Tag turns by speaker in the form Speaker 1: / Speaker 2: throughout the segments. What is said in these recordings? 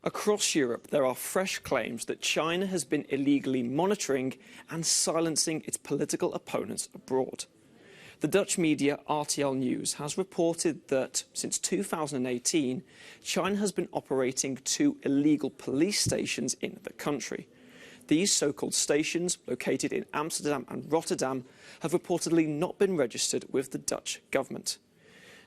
Speaker 1: Across Europe, there are fresh claims that China has been illegally monitoring and silencing its political opponents abroad. The Dutch media RTL News has reported that since 2018, China has been operating 2 illegal police stations in the country. These so-called stations, located in Amsterdam and Rotterdam, have reportedly not been registered with the Dutch government.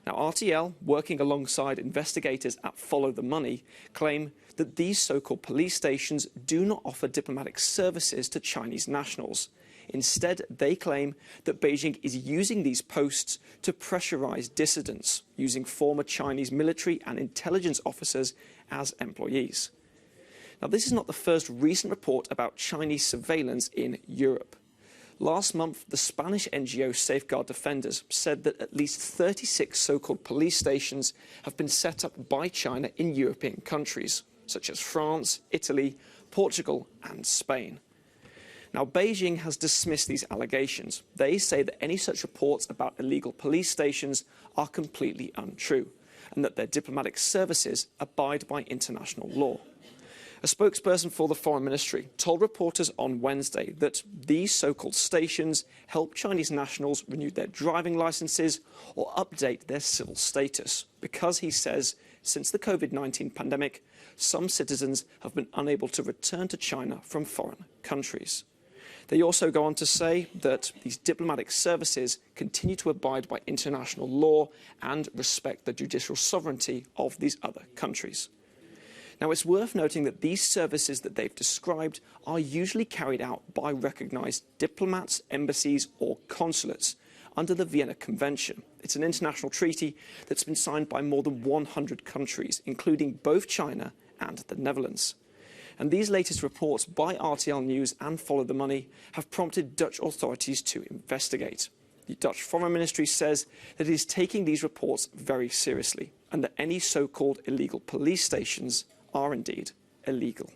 Speaker 1: Now, RTL, working alongside investigators at Follow the Money, claim that these so-called police stations do not offer diplomatic services to Chinese nationals. Instead, they claim that Beijing is using these posts to pressurize dissidents, using former Chinese military and intelligence officers as employees. Now, this is not the first recent report about Chinese surveillance in Europe. Last month, the Spanish NGO Safeguard Defenders said that at least 36 so-called police stations have been set up by China in European countries, such as France, Italy, Portugal and Spain. Now, Beijing has dismissed these allegations. They say that any such reports about illegal police stations are completely untrue, and that their diplomatic services abide by international law. A spokesperson for the Foreign Ministry told reporters on Wednesday that these so-called stations help Chinese nationals renew their driving licenses or update their civil status, because, he says, since the COVID-19 pandemic, some citizens have been unable to return to China from foreign countries. They also go on to say that these diplomatic services continue to abide by international law and respect the judicial sovereignty of these other countries. Now, it's worth noting that these services that they've described are usually carried out by recognised diplomats, embassies or consulates under the Vienna Convention. It's an international treaty that's been signed by more than 100 countries, including both China and the Netherlands. And these latest reports by RTL News and Follow the Money have prompted Dutch authorities to investigate. The Dutch Foreign Ministry says that it is taking these reports very seriously and that any so-called illegal police stations are indeed illegal.